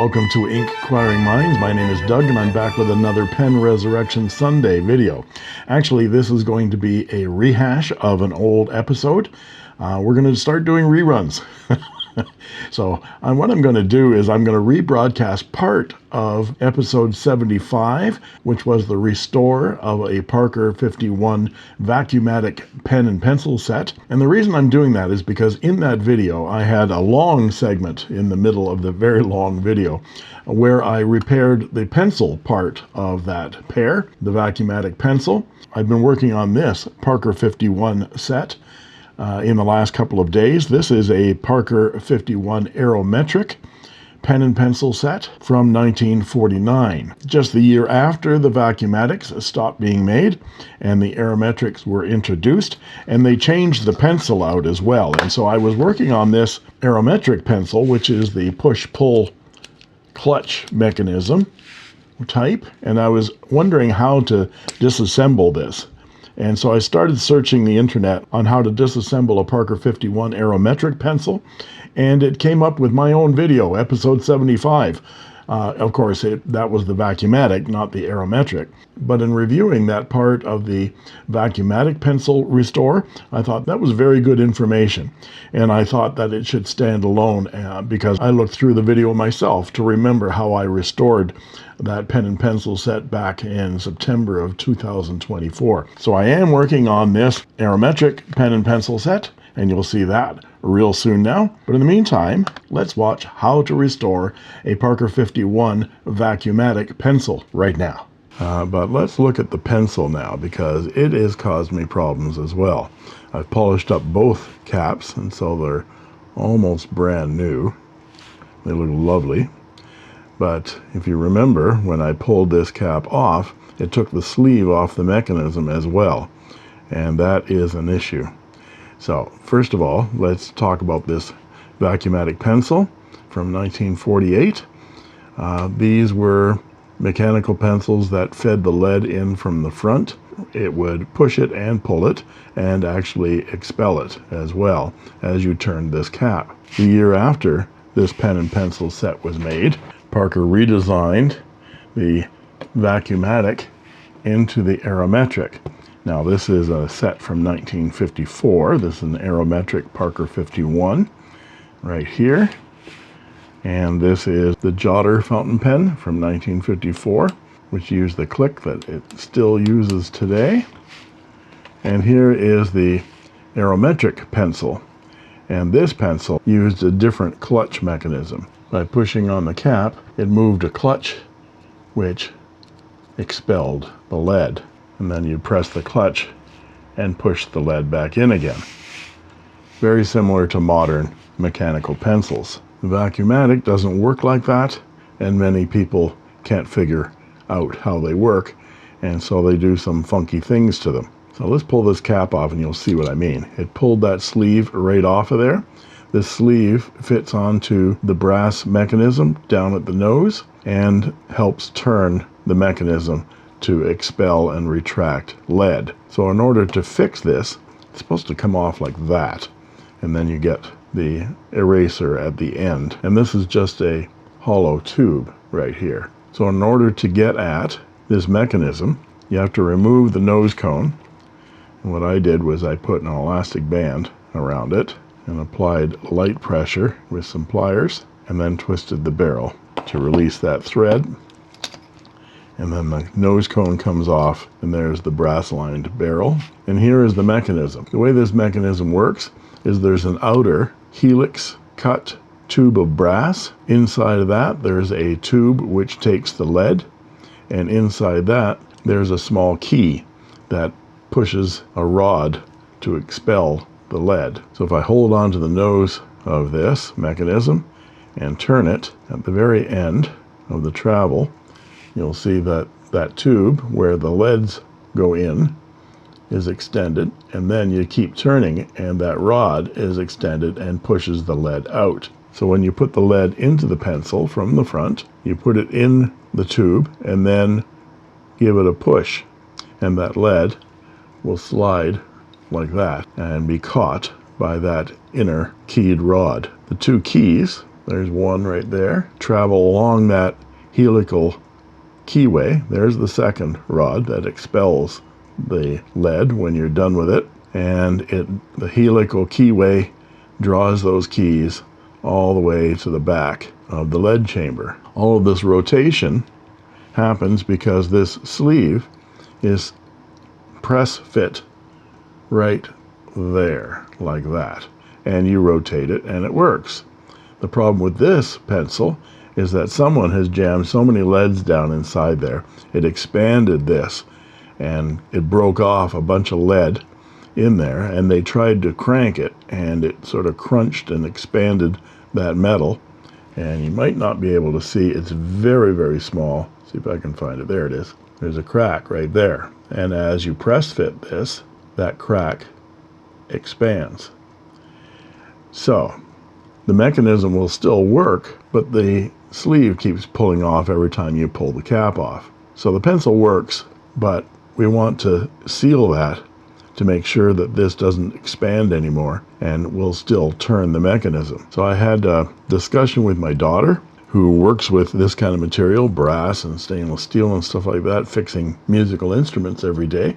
welcome to Inkquiring Minds. My name is Doug and I'm back with another Pen Resurrection Sunday video. Actually, this is going to be a rehash of an old episode. We're going to start doing reruns. So what I'm going to do is I'm going to rebroadcast part of episode 75, which was the restore of a Parker 51 Vacumatic pen and pencil set. And the reason I'm doing that is because in that video I had a long segment in the middle of the very long video where I repaired the pencil part of that pair, the Vacumatic pencil. I've been working on this Parker 51 set in the last couple of days. This is a Parker 51 Aerometric pen and pencil set from 1949, just the year after the Vacumatics stopped being made and the Aerometrics were introduced, and they changed the pencil out as well. And so I was working on this Aerometric pencil, which is the push-pull clutch mechanism type, and I was wondering how to disassemble this. And so I started searching the internet on how to disassemble a Parker 51 Aerometric pencil, and it came up with my own video, episode 75. Of course, that was the Vacumatic, not the Aerometric. But in reviewing that part of the Vacumatic pencil restore, I thought that was very good information. And I thought that it should stand alone because I looked through the video myself to remember how I restored that pen and pencil set back in September of 2024. So I am working on this Aerometric pen and pencil set, and you'll see that real soon now. But in the meantime, let's watch how to restore a Parker 51 Vacumatic pencil right now. But let's look at the pencil now, because it has caused me problems as well. I've polished up both caps, and so they're almost brand new. They look lovely. But if you remember, when I pulled this cap off, it took the sleeve off the mechanism as well. And that is an issue. So first of all, let's talk about this Vacumatic pencil from 1948. These were mechanical pencils that fed the lead in from the front. It would push it and pull it and actually expel it as well as you turned this cap. The year after this pen and pencil set was made, Parker redesigned the Vacumatic into the Aerometric. Now this is a set from 1954. This is an Aerometric Parker 51 right here. And this is the Jotter fountain pen from 1954, which used the click that it still uses today. And here is the Aerometric pencil. And this pencil used a different clutch mechanism. By pushing on the cap, it moved a clutch which expelled the lead. And then you press the clutch and push the lead back in again. Very similar to modern mechanical pencils. The Vacumatic doesn't work like that, and many people can't figure out how they work, and so they do some funky things to them. So let's pull this cap off and you'll see what I mean. It pulled that sleeve right off of there. This sleeve fits onto the brass mechanism down at the nose and helps turn the mechanism to expel and retract lead. So in order to fix this, it's supposed to come off like that, and then you get the eraser at the end. And this is just a hollow tube right here. So in order to get at this mechanism, you have to remove the nose cone. And what I did was I put an elastic band around it and applied light pressure with some pliers, and then twisted the barrel to release that thread. And then the nose cone comes off, and there's the brass-lined barrel. And here is the mechanism. The way this mechanism works is there's an outer helix cut tube of brass. Inside of that, there's a tube which takes the lead, and inside that, there's a small key that pushes a rod to expel the lead. So if I hold on to the nose of this mechanism and turn it, at the very end of the travel, you'll see that that tube where the leads go in is extended, and then you keep turning and that rod is extended and pushes the lead out. So when you put the lead into the pencil from the front, you put it in the tube and then give it a push, and that lead will slide like that and be caught by that inner keyed rod. The two keys There's one right there. Travel along that helical keyway. There's the second rod that expels the lead when you're done with it. And the helical keyway draws those keys all the way to the back of the lead chamber. All of this rotation happens because this sleeve is press fit right there, like that. And you rotate it and it works. The problem with this pencil is that someone has jammed so many leads down inside there. It expanded this and it broke off a bunch of lead in there, and they tried to crank it and it sort of crunched and expanded that metal, and you might not be able to see. It's very, very small. See if I can find it. There it is. There's a crack right there, and as you press fit this, that crack expands. So the mechanism will still work, but the sleeve keeps pulling off every time you pull the cap off. So the pencil works, but we want to seal that to make sure that this doesn't expand anymore and will still turn the mechanism. So I had a discussion with my daughter, who works with this kind of material, brass and stainless steel and stuff like that, fixing musical instruments every day.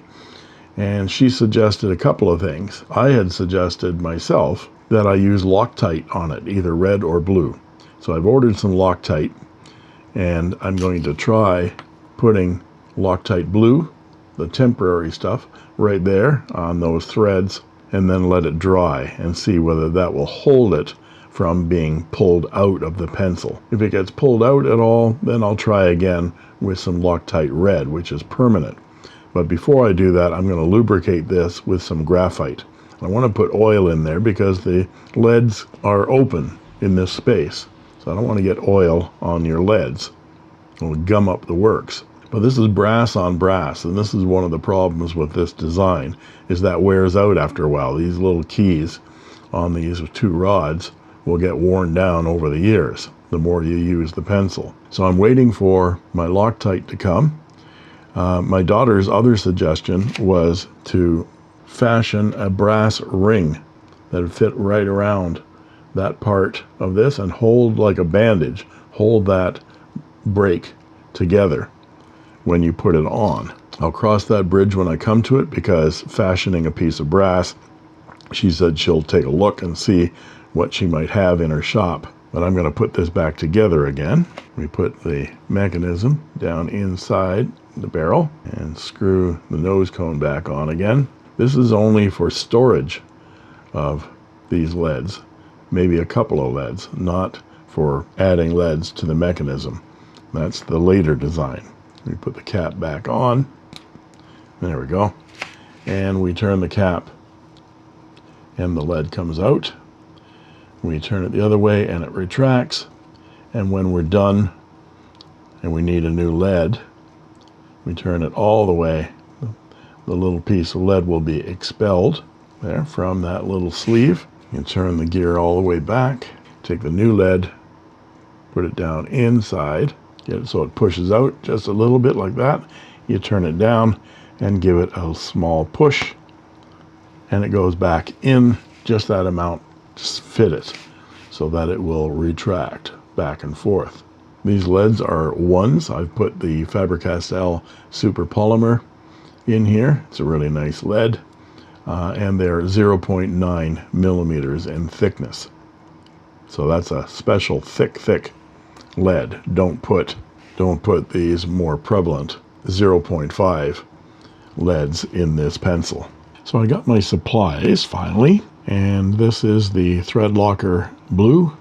And she suggested a couple of things. I had suggested myself that I use Loctite on it, either red or blue. So I've ordered some Loctite, and I'm going to try putting Loctite blue, the temporary stuff, right there on those threads, and then let it dry and see whether that will hold it from being pulled out of the pencil. If it gets pulled out at all, then I'll try again with some Loctite red, which is permanent. But before I do that, I'm going to lubricate this with some graphite. I want to put oil in there because the leads are open in this space. So I don't want to get oil on your leads. It'll gum up the works. But this is brass on brass, and this is one of the problems with this design, is that wears out after a while. These little keys on these two rods will get worn down over the years, the more you use the pencil. So I'm waiting for my Loctite to come. My daughter's other suggestion was to fashion a brass ring that would fit right around that part of this and hold like a bandage, hold that break together when you put it on. I'll cross that bridge when I come to it, because fashioning a piece of brass, she said she'll take a look and see what she might have in her shop. But I'm going to put this back together again. We put the mechanism down inside the barrel and screw the nose cone back on again. This is only for storage of these leads, maybe a couple of leads, not for adding leads to the mechanism. That's the later design. We put the cap back on. There we go. And we turn the cap and the lead comes out. We turn it the other way and it retracts. And when we're done and we need a new lead, we turn it all the way. The little piece of lead will be expelled there from that little sleeve. You turn the gear all the way back, take the new lead, put it down inside, get it so it pushes out just a little bit like that. You turn it down and give it a small push, and it goes back in just that amount. Just fit it so that it will retract back and forth. These leads are ones. I've put the Faber-Castell Super Polymer in here. It's a really nice lead, and they're 0.9 millimeters in thickness. So that's a special thick lead. Don't put these more prevalent 0.5 leads in this pencil. So I got my supplies finally, and this is the Thread Locker Blue,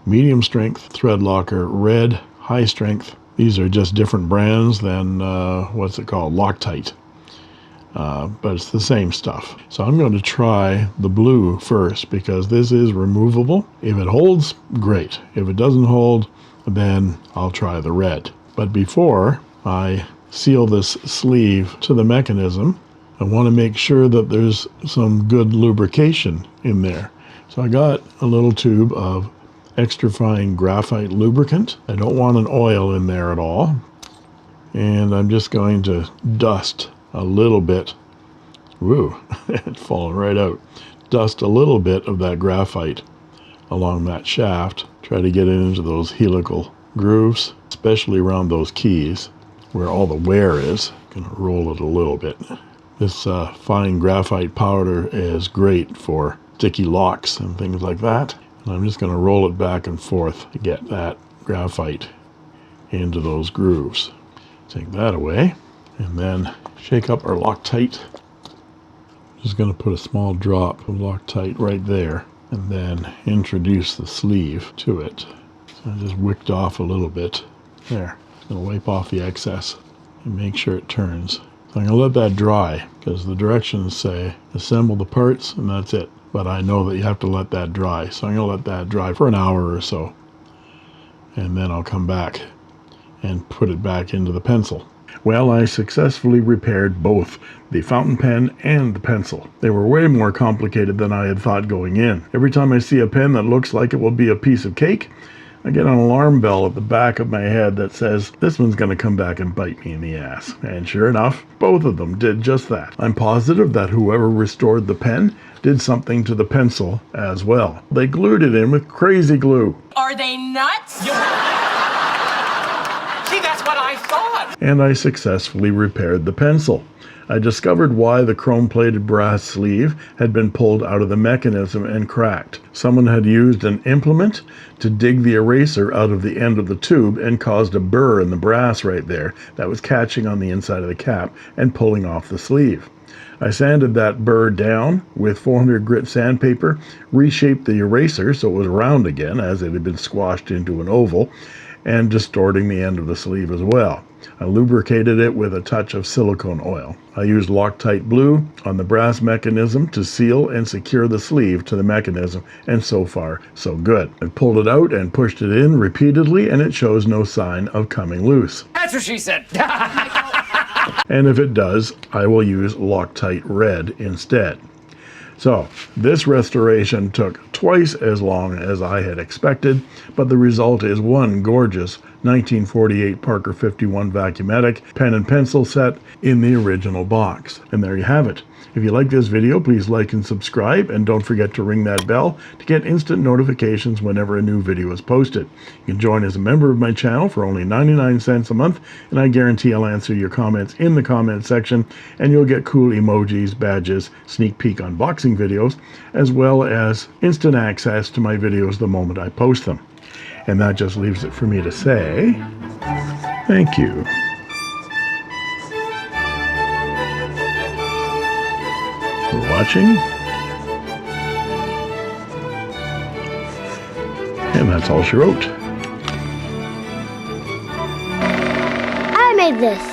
medium strength, Thread Locker Red, high strength. These are just different brands than what's it called, Loctite, but it's the same stuff. So I'm going to try the blue first, because this is removable. If it holds, great. If it doesn't hold, then I'll try the red. But before I seal this sleeve to the mechanism, I want to make sure that there's some good lubrication in there. So I got a little tube of extra fine graphite lubricant. I don't want an oil in there at all. And I'm just going to dust a little bit. Woo, it's falling right out. Dust a little bit of that graphite along that shaft. Try to get it into those helical grooves, especially around those keys where all the wear is. Gonna roll it a little bit. This fine graphite powder is great for sticky locks and things like that. And I'm just gonna roll it back and forth to get that graphite into those grooves. Take that away and then shake up our Loctite. Just going to put a small drop of Loctite right there and then introduce the sleeve to it. So I just wicked off a little bit. There. Just going to wipe off the excess and make sure it turns. So I'm going to let that dry because the directions say assemble the parts and that's it. But I know that you have to let that dry. So I'm going to let that dry for an hour or so. And then I'll come back and put it back into the pencil. Well, I successfully repaired both the fountain pen and the pencil. They were way more complicated than I had thought going in. Every time I see a pen that looks like it will be a piece of cake, I get an alarm bell at the back of my head that says, this one's going to come back and bite me in the ass. And sure enough, both of them did just that. I'm positive that whoever restored the pen did something to the pencil as well. They glued it in with crazy glue. Are they nuts? See, that's what I thought. And I successfully repaired the pencil. I discovered why the chrome-plated brass sleeve had been pulled out of the mechanism and cracked. Someone had used an implement to dig the eraser out of the end of the tube and caused a burr in the brass right there that was catching on the inside of the cap and pulling off the sleeve. I sanded that burr down with 400 grit sandpaper, reshaped the eraser so it was round again as it had been squashed into an oval, and distorting the end of the sleeve as well. I lubricated it with a touch of silicone oil. I used Loctite blue on the brass mechanism to seal and secure the sleeve to the mechanism, and so far, so good. I pulled it out and pushed it in repeatedly, and it shows no sign of coming loose. That's what she said. And if it does, I will use Loctite red instead. So, this restoration took twice as long as I had expected, but the result is one gorgeous 1948 Parker 51 Vacumatic pen and pencil set in the original box. And there you have it. If you like this video, please like and subscribe, and don't forget to ring that bell to get instant notifications whenever a new video is posted. You can join as a member of my channel for only 99 cents a month, and I guarantee I'll answer your comments in the comment section, and you'll get cool emojis, badges, sneak peek unboxing videos, as well as instant access to my videos the moment I post them. And that just leaves it for me to say, thank you. For watching, and that's all she wrote. I made this.